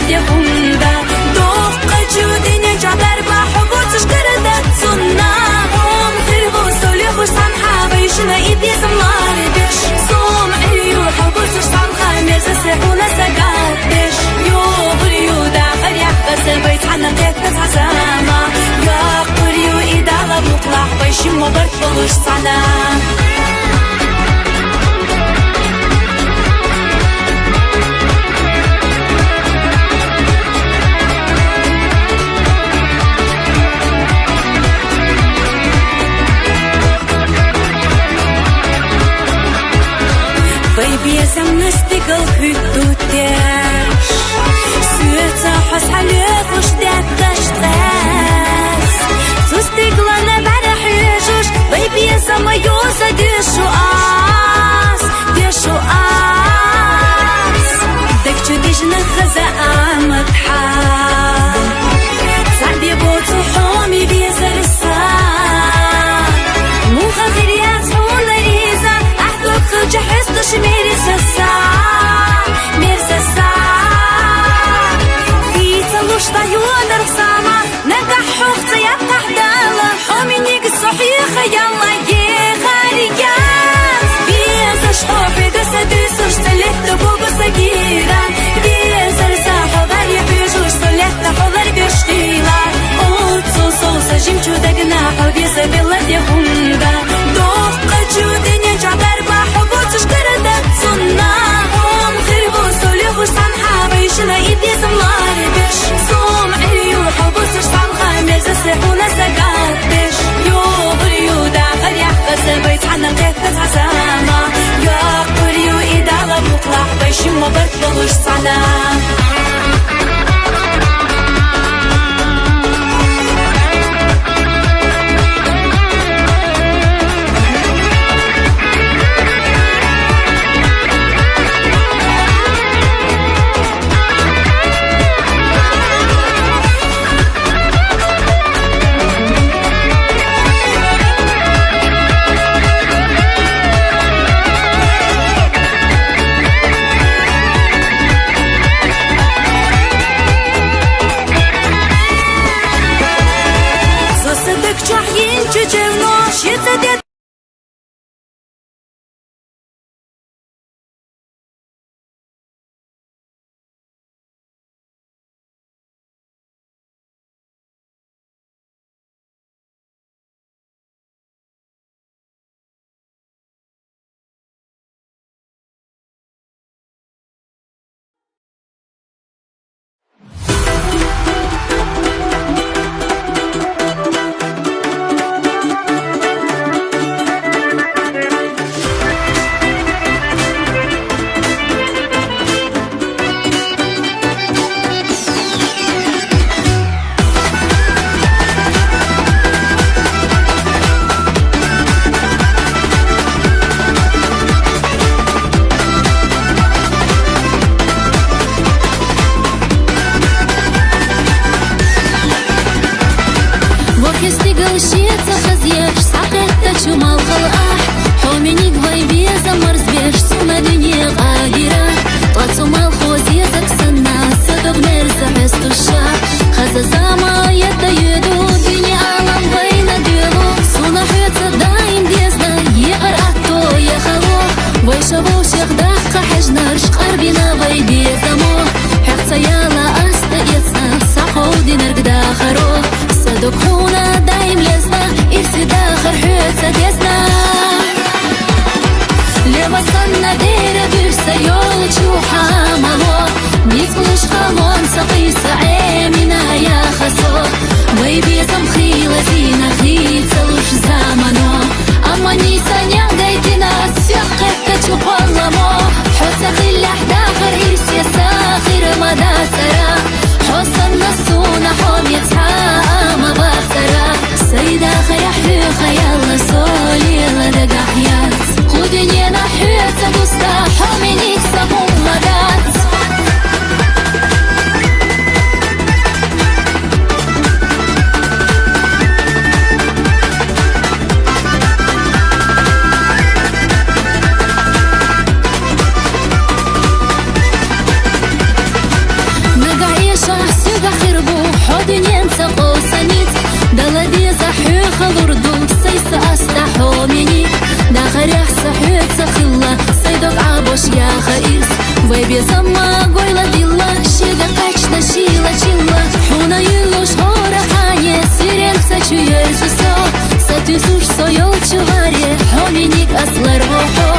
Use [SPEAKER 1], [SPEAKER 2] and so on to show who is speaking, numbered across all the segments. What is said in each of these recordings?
[SPEAKER 1] بلدي خوندا دوق جودين جعبر بحبو تشكردت سنة هم خربو سولي خوش صنحا بيشنا إيدي زمار بيش صوم عريو حبو تشتعن خامر سسحونا سقات بيش يو بريو داخل يحقس بيت حنا قيتنا عزامة يا قريو إدالة مطلع بيشي مبرد بلوش صنا Бейбезем настигал хытутеш Святься хасхалев уждет таштес Зустигла на барахежуш Бейбезем майоза дешу ас Дек чудишна хаза аматха Саби боцу хоми безер сан Муха хирият хуна риза جهزتش مرسسا في تلوش طيون رسامة نجح حوختي يفتح دالة حومينيك الصحيح يلا يخاريات بيزا شحوحي دسا ديسوش تلت بوبا سجيرة بيزا رساحو باري بيجوش تلت حولار بيشتيلا اوتسو صوصا جيمشو دقناحو بيزا بلدي خوندا دوق جودين يجعبر بحبو تشكردت سنة هم خربو سولي خوش صنحا بيشنا إيدي زمار بيش صوم عريو حبو تشتعن خامر سسحونا سقات بيش يو بريو داخل يحقس بيت حنا قيتنا عزامة يا قريو إدالة مطلع بيشي مبرد بلوش صنا Амани саня гайдина, всех как-то чупаламо, حوسة خلي حدا хош я хаис вебе сама гойла дилла шега качна шила чилла хуна юлуш хора хане сирен сачуя сусо сатусуш соёл чуваре хоминик аслар вохо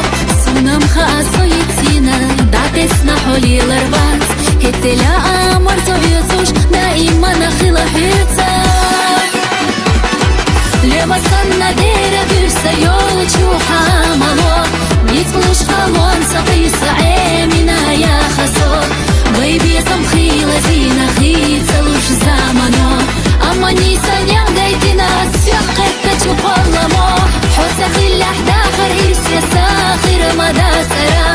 [SPEAKER 1] сунам хасо ятина датес на холи ларвас هتلا أمر زوجيسوش دائما نخيل حيتا لما صنع ديرة برسا يوجو حاملو نيتقلوش خالون سقيسة عامنا يا خسو بيبي سمخيلة زينة خيتلوش زامنو أما نيسان يغدايتنا سيقتا تشوفالمو حوسا خيل احداخر إرسيا ساخر مدى سرا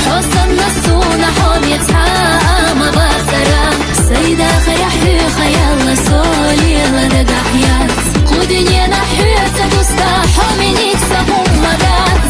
[SPEAKER 1] حوسا النسونا حوم يتحام باسرا سيدا خيحي خيال سولي لدقا حيات قودني نحيات دوستا حومينيك سمو مدات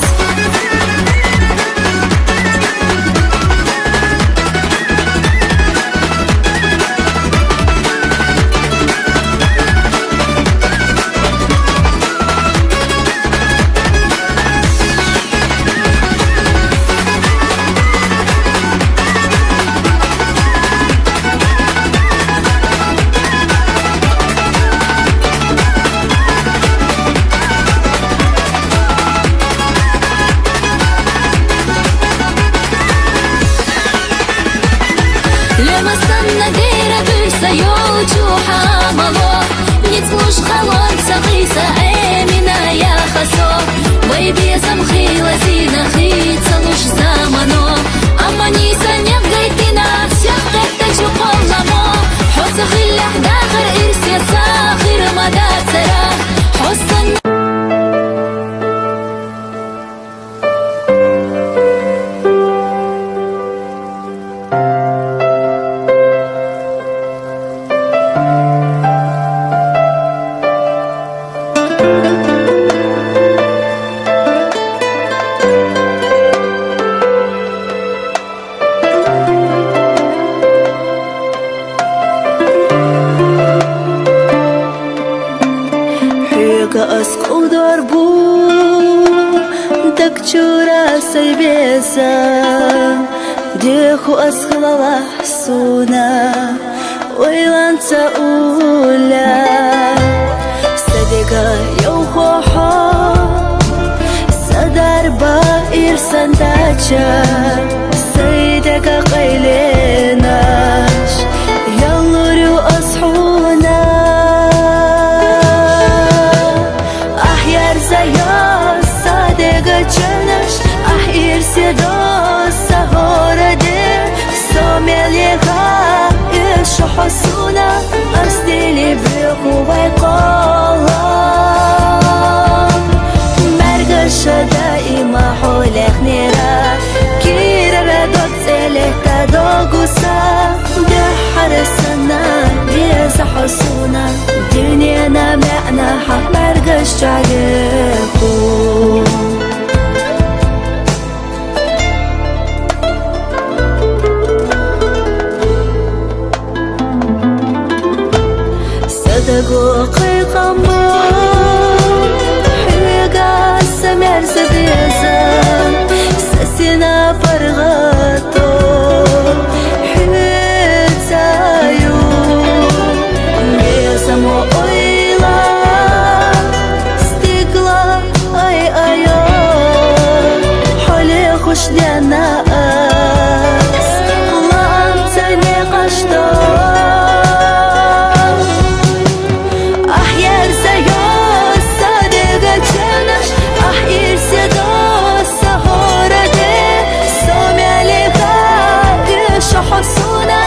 [SPEAKER 2] Деху асхлала суна ойланца уля садега йохо садарба ирсандача сайдега qayленаш яллурю асхуна ахяр зая садега чанаш ахир седо مليها إيش حسونا أصلي بقوة قلم مرقش دائما حولك نيرا كيرا ردوك سيلك تدوغوسا دحر السنة بيزا حسونا دنيانا معنا حق مرقش عليكو قوقي قمر حلقة سمر سبيزا سسنا فرغاتو حلتايو بيزمو اويلا استقلا اي ايو حولي خوش دينا اس غلام تاني قشتو حسونا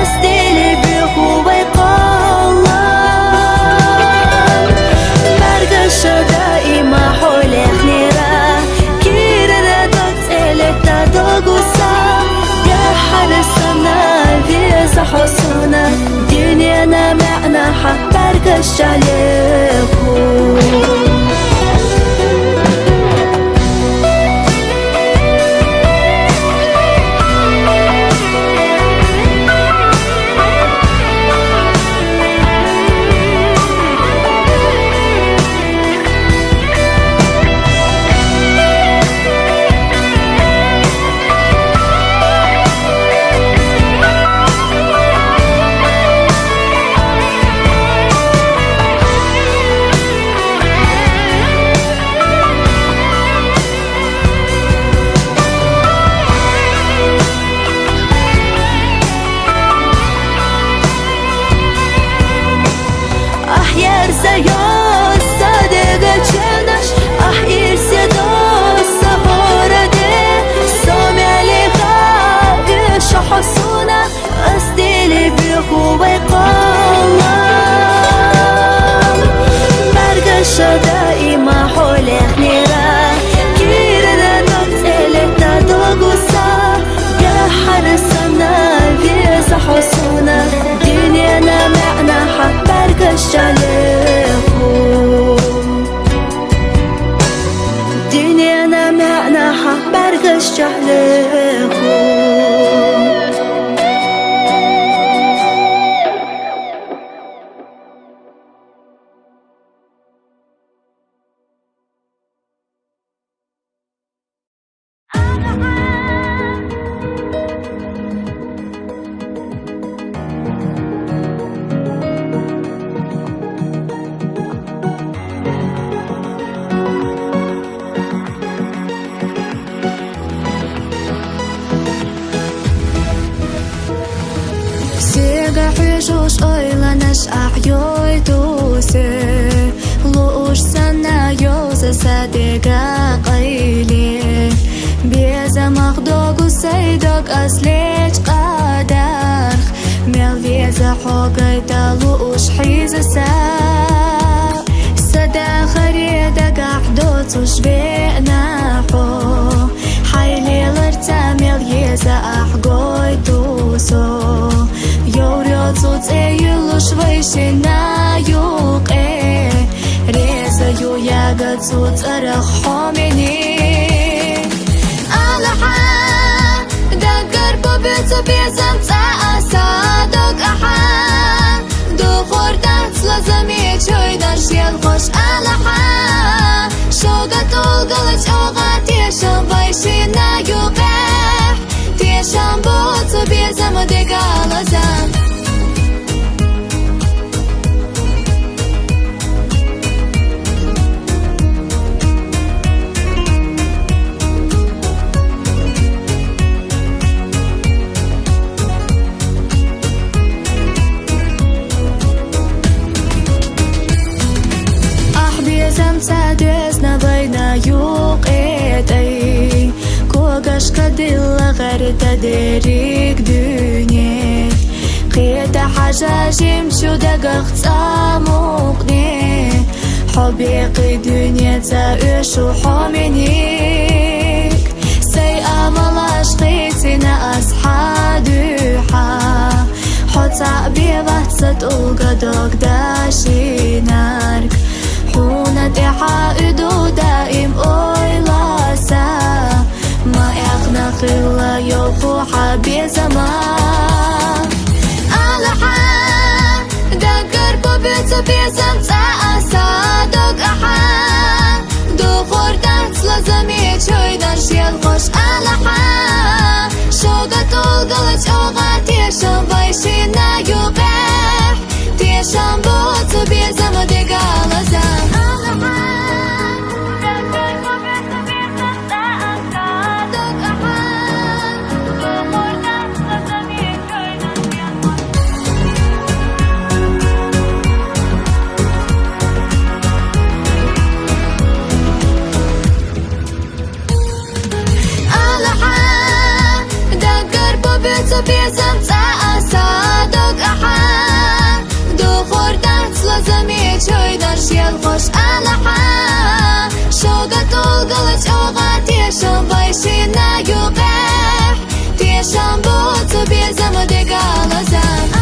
[SPEAKER 2] أستيلي بقوة قلم مرقش دائما حولك نيرا كيرا ردوك تلك تدوغوسا يا حرسنا فيزا حسونا دنيانا معنا حق مرقش عليكو بيجوش ойланыш ахёй тусы луш санаёз садега قيلي بيزمخ دوغو سيدوك أسليج قادرخ ميل فيزا حوغي تلوش حيزسا سدا خريدا قحدوت وشبينا حو حيلي لرتا ميل يزا أحقوي توسو يوريو توت ايلوش ويشنا يوقي ريزا يو ياغا توت أرخ حوميني بيزم تأسادك أحا دو خوردت لازمي چوي داشيل خوش ألحا شوغت أولغلت أوغا تيشم بايشينا يوغح تيشم بوتو بيزم ديگالازم سادسنا بين يوقيتي كوغاش كدل غير تدريك دنيا قيت حاجة جمشو دقق تاموقني حبي قي دنيا تاوشو حومنيك سي أملاش قيتنا أصحادوحا حوتا بيبات ستوغا دوغ داشينارك حونا تحا ادو دائم اويلاسا ما اخنا خلا يوخو حبي زمان الحا دقر بوبيتو بيزم تأسا دوك احا دو خوردت لازمي چوي داشيل خوش الحا شوغت اولغلت اوغا تيشم بايشينا يوغح تيشم بوتو بيزم ديگالازم بيزم تأسادك أحا دو خوردت لازمي چوي داشيل خوش ألحا شوغت أولغلت أوغا تيشم بايشينا يوغح تيشم بوتو بيزم ديگالازم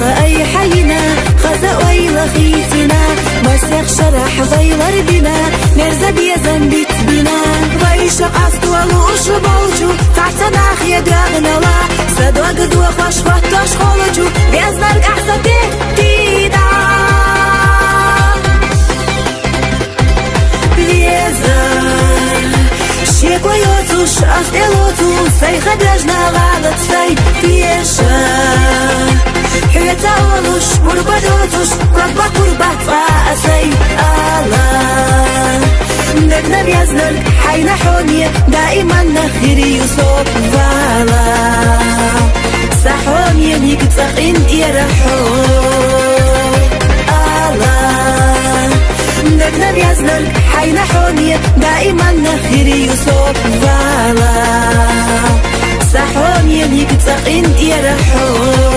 [SPEAKER 1] أي حينا خزا ويلا خيتنا مسيخ شرح غير بنا نرزا بيزن بيت بنا غيش قصد ولوش بوجو تعتنا خيداغنا لا سدوغ دو خوش خوش خولجو بيزنرق أحسن تيدا بيزن شيك ويوتوش أستيلوتو سيخ دجنا غالت سي بيشا حيتا ولوش مربدوتوش قربا قربا تقاسي نقنا بيزنرق حينا حونية دائما نخيري يوسف فالا سحونية ميك تقين يرحو نقنا بيزنرق حينا حونية دائما نخيري يوسف فالا سحونية ميك تقين يرحو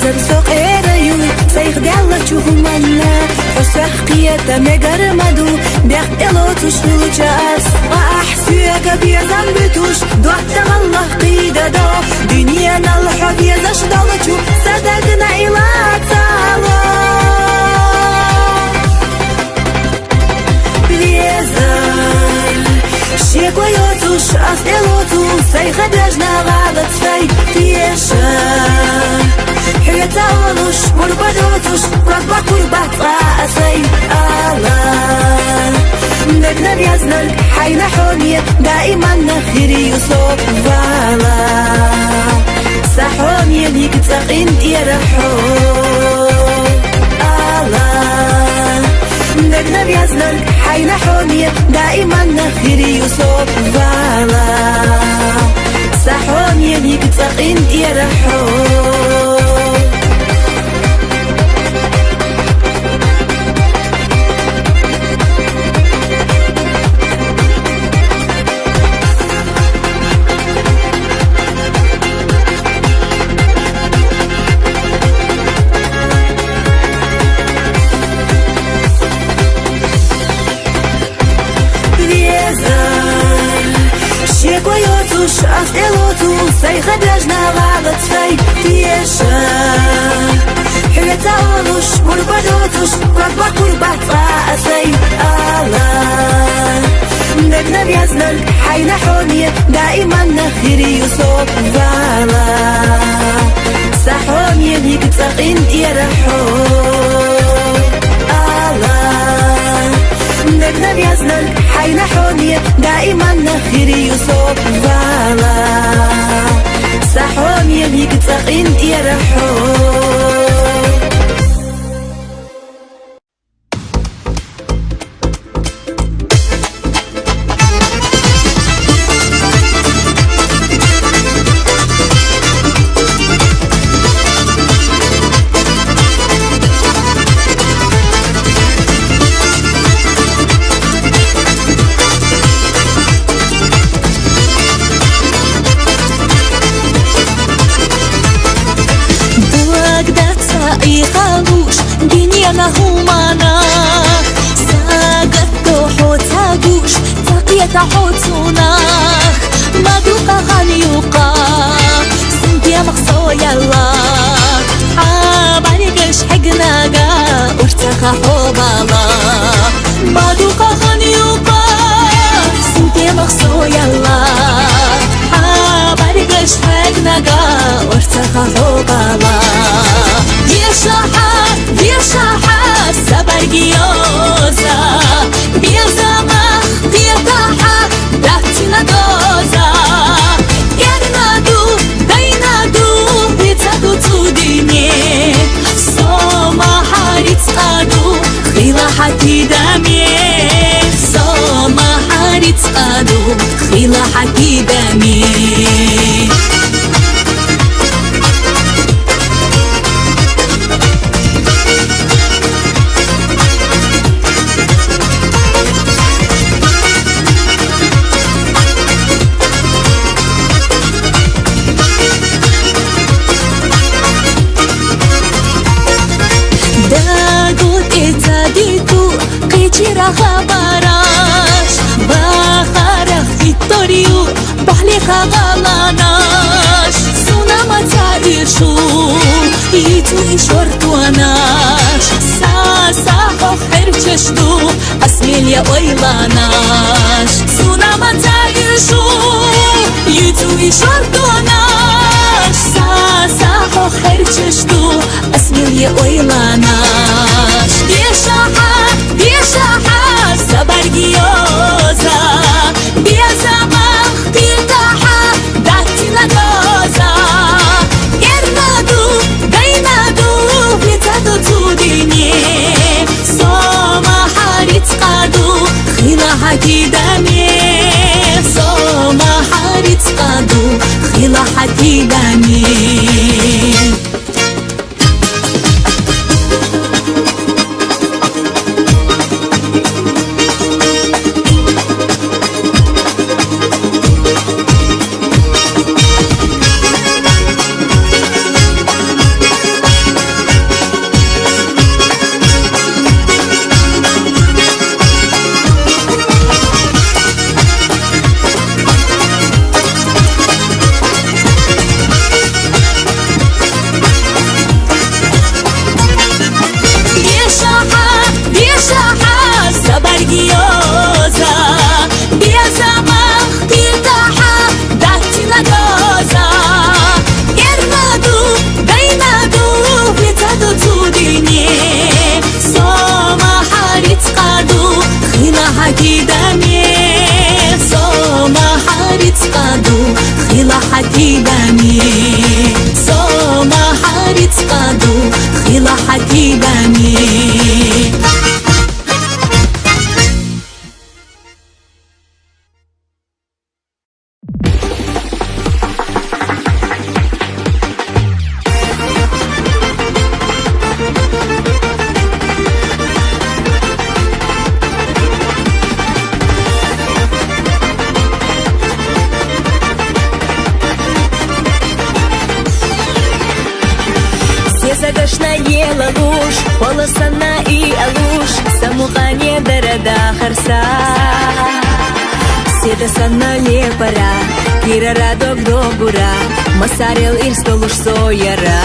[SPEAKER 1] زرسوق إيريو سيخ دالة تشوفو منا حسوح قيادة ميقر مدو بيخ إلوتوش نلوچاس وأحسوك بيزن بتوش دوح تغلق قيدة دو دنيا نلحو بيزش دالتو صدقنا إلا تالو بيزن شيك ويوتوش أس إلوتو سيخ دجنا غالت سي تيشا حيتا ولوش مربدوتوش قربا قربا تقاسي نقنا بيزنرق حينا حونية دائما نخيري يوسف فالا سحونية ميك تقين يرحو نقنا بيزنرق حينا حونية دائما نخيري يوسف فالا سحونية ميك تقين يرحو أستيلوتو سيخ دجنا غالت سي تيشا حيتا ولوش مربدوتوش قربا قربا تقاسي نقنا بيزنرق حينا حونية دائما نخيري يوسف فالا سحونية ميك تقين يرحو نقنا بيزنرق حينا حونية دائما نخيري يوسف فالا سحونية ميك تقين يرحو
[SPEAKER 3] humana sagatto hotagush taqiyata hotuna maduqa khaliuqa sintiya maqsoya Allah abarigesh hignaga urtaqa hobala maduqa khaliuqa sintiya maqsoya Allah abarigesh hignaga urtaqa hobala Бешаха, сабаргиоза, безама, бетаха, датина доза. Ярнаду, дайнаду, бецаду цудине, сома харицаду, хила хатидаме, сома харицаду, хила хатидаме. غلاناش سونا متعيشو يتو يشورتواناش ساسا خير تشتو أسميل يا ويلاناش سونا متعيشو يتو يشورتواناش ساسا خير تشتو أسميل يا ويلاناش بيشاحة سبرجيوزا بيزما اختيتاحة داتنا دوزا يرنادو دينادو بيتادو توديني سوما حارت قادو خيلا حكي دامي سوما حارت قادو خيلا حكي دامي
[SPEAKER 1] مساريل إرسلوش صويرا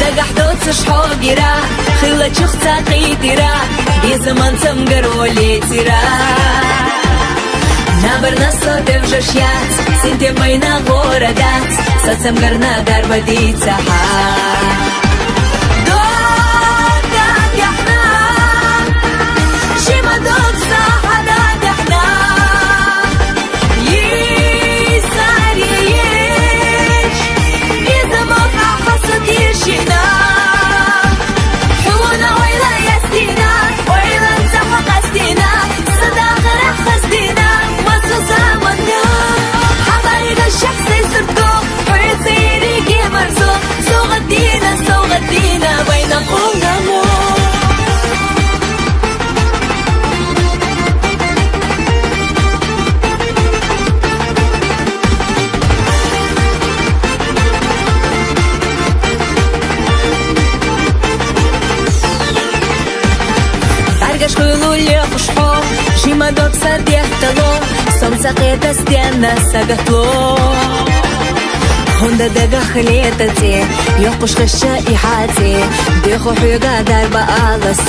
[SPEAKER 1] دقحدوت شحوقيرا خلا شخصا قيتيرا دي زمان تمقر وليتيرا نابر نصو تفجشيات سنتي بينا غوردات ستمقرنا داربا دي تحا سقيت استيانا سقطلو هوندا دقا خليتتي يوقش خشائي حاتي بيخو حيقا دار بقالس